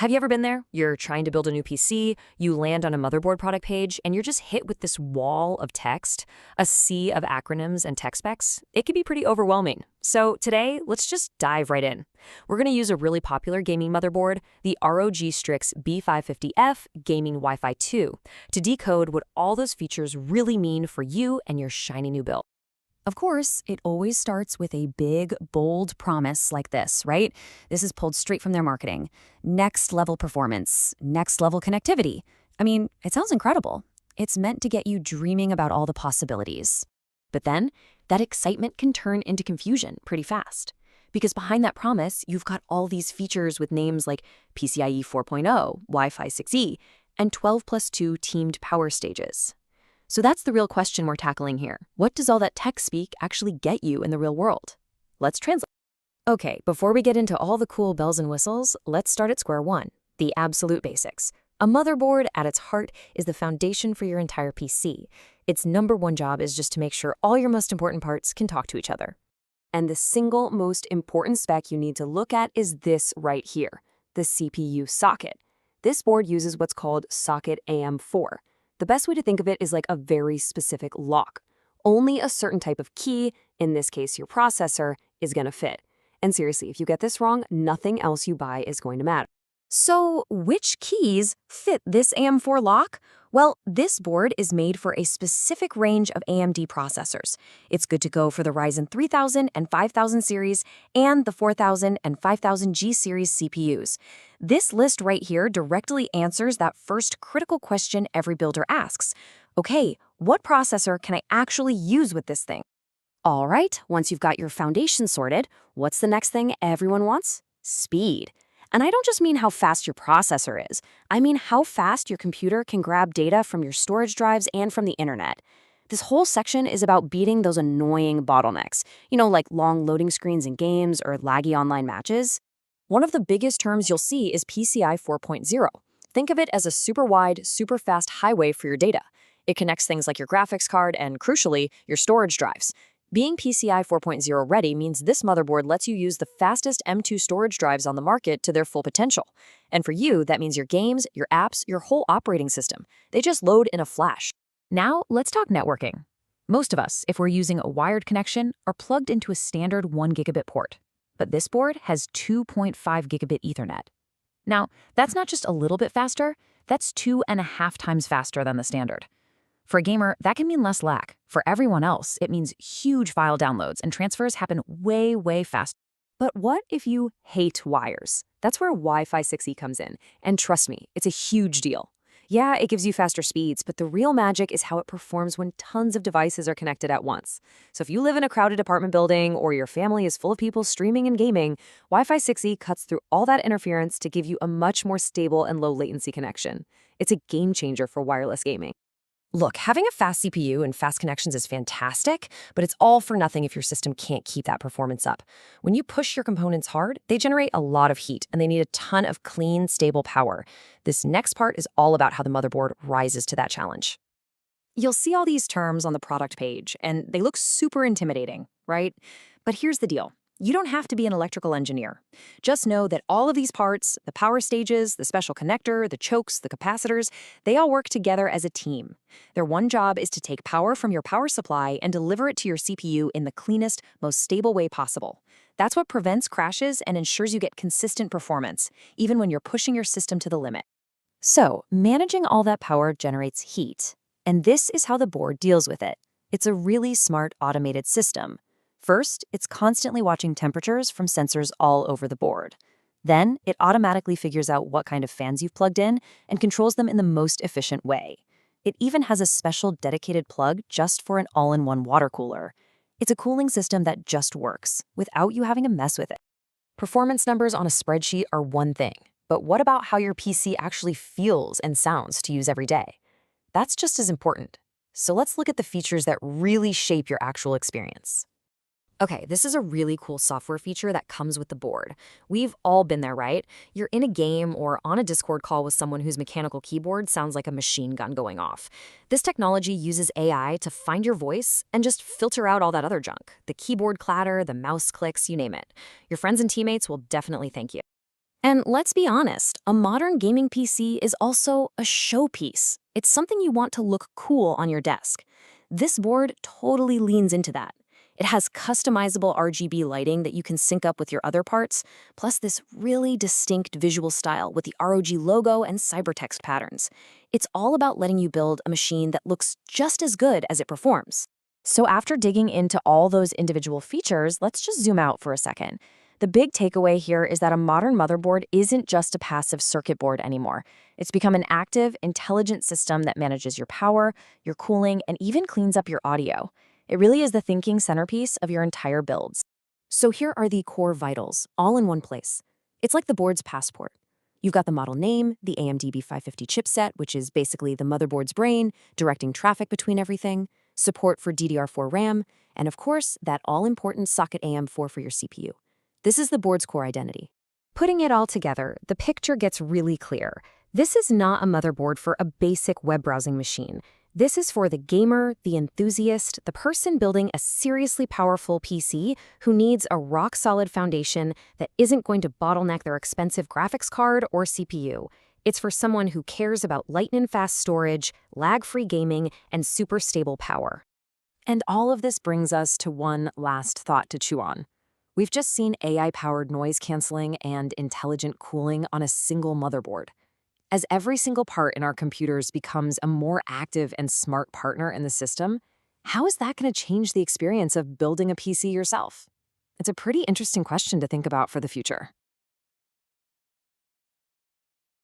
Have you ever been there? You're trying to build a new PC, you land on a motherboard product page, and you're just hit with this wall of text, a sea of acronyms and tech specs. It can be pretty overwhelming. So today, let's just dive right in. We're going to use a really popular gaming motherboard, the ROG Strix B550F Gaming Wi-Fi 2, to decode what all those features really mean for you and your shiny new build. Of course, it always starts with a big, bold promise like this, right? This is pulled straight from their marketing. Next level performance, next level connectivity. I mean, it sounds incredible. It's meant to get you dreaming about all the possibilities. But then, that excitement can turn into confusion pretty fast. Because behind that promise, you've got all these features with names like PCIe 4.0, Wi-Fi 6E, and 12+2 teamed power stages. So that's the real question we're tackling here. What does all that tech speak actually get you in the real world? Let's translate. Okay, before we get into all the cool bells and whistles, let's start at square one, the absolute basics. A motherboard, at its heart, is the foundation for your entire PC. Its number one job is just to make sure all your most important parts can talk to each other. And the single most important spec you need to look at is this right here, the CPU socket. This board uses what's called socket AM4. The best way to think of it is like a very specific lock. Only a certain type of key, in this case your processor, is going to fit. And seriously, if you get this wrong, nothing else you buy is going to matter. So which keys fit this AM4 lock? Well, this board is made for a specific range of AMD processors. It's good to go for the Ryzen 3000 and 5000 series and the 4000 and 5000G series CPUs. This list right here directly answers that first critical question every builder asks. Okay, what processor can I actually use with this thing? All right, once you've got your foundation sorted, what's the next thing everyone wants? Speed. And I don't just mean how fast your processor is. I mean how fast your computer can grab data from your storage drives and from the internet. This whole section is about beating those annoying bottlenecks, like long loading screens in games or laggy online matches. One of the biggest terms you'll see is PCI 4.0. Think of it as a super wide, super fast highway for your data. It connects things like your graphics card and, crucially, your storage drives. Being PCI 4.0 ready means this motherboard lets you use the fastest M2 storage drives on the market to their full potential. And for you, that means your games, your apps, your whole operating system. They just load in a flash. Now, let's talk networking. Most of us, if we're using a wired connection, are plugged into a standard 1 gigabit port. But this board has 2.5 gigabit Ethernet. Now, that's not just a little bit faster, that's 2.5 times faster than the standard. For a gamer, that can mean less lag. For everyone else, it means huge file downloads and transfers happen way, way faster. But what if you hate wires? That's where Wi-Fi 6E comes in. And trust me, it's a huge deal. Yeah, it gives you faster speeds, but the real magic is how it performs when tons of devices are connected at once. So if you live in a crowded apartment building or your family is full of people streaming and gaming, Wi-Fi 6E cuts through all that interference to give you a much more stable and low latency connection. It's a game changer for wireless gaming. Look, having a fast CPU and fast connections is fantastic, but it's all for nothing if your system can't keep that performance up. When you push your components hard, they generate a lot of heat, and they need a ton of clean, stable power. This next part is all about how the motherboard rises to that challenge. You'll see all these terms on the product page, and they look super intimidating, right? But here's the deal. You don't have to be an electrical engineer. Just know that all of these parts, the power stages, the special connector, the chokes, the capacitors, they all work together as a team. Their one job is to take power from your power supply and deliver it to your CPU in the cleanest, most stable way possible. That's what prevents crashes and ensures you get consistent performance, even when you're pushing your system to the limit. So, managing all that power generates heat. And this is how the board deals with it. It's a really smart automated system. First, it's constantly watching temperatures from sensors all over the board. Then, it automatically figures out what kind of fans you've plugged in and controls them in the most efficient way. It even has a special dedicated plug just for an all-in-one water cooler. It's a cooling system that just works, without you having to mess with it. Performance numbers on a spreadsheet are one thing, but what about how your PC actually feels and sounds to use every day? That's just as important. So let's look at the features that really shape your actual experience. Okay, this is a really cool software feature that comes with the board. We've all been there, right? You're in a game or on a Discord call with someone whose mechanical keyboard sounds like a machine gun going off. This technology uses AI to find your voice and just filter out all that other junk. The keyboard clatter, the mouse clicks, you name it. Your friends and teammates will definitely thank you. And let's be honest, a modern gaming PC is also a showpiece. It's something you want to look cool on your desk. This board totally leans into that. It has customizable RGB lighting that you can sync up with your other parts, plus this really distinct visual style with the ROG logo and cybertext patterns. It's all about letting you build a machine that looks just as good as it performs. So after digging into all those individual features, let's just zoom out for a second. The big takeaway here is that a modern motherboard isn't just a passive circuit board anymore. It's become an active, intelligent system that manages your power, your cooling, and even cleans up your audio. It really is the thinking centerpiece of your entire builds. So here are the core vitals, all in one place. It's like the board's passport. You've got the model name, the AMD B550 chipset, which is basically the motherboard's brain, directing traffic between everything, support for DDR4 RAM, and of course, that all-important socket AM4 for your CPU. This is the board's core identity. Putting it all together, the picture gets really clear. This is not a motherboard for a basic web browsing machine. This is for the gamer, the enthusiast, the person building a seriously powerful PC who needs a rock-solid foundation that isn't going to bottleneck their expensive graphics card or CPU. It's for someone who cares about lightning-fast storage, lag-free gaming, and super stable power. And all of this brings us to one last thought to chew on. We've just seen AI-powered noise canceling and intelligent cooling on a single motherboard. As every single part in our computers becomes a more active and smart partner in the system, how is that going to change the experience of building a PC yourself? It's a pretty interesting question to think about for the future.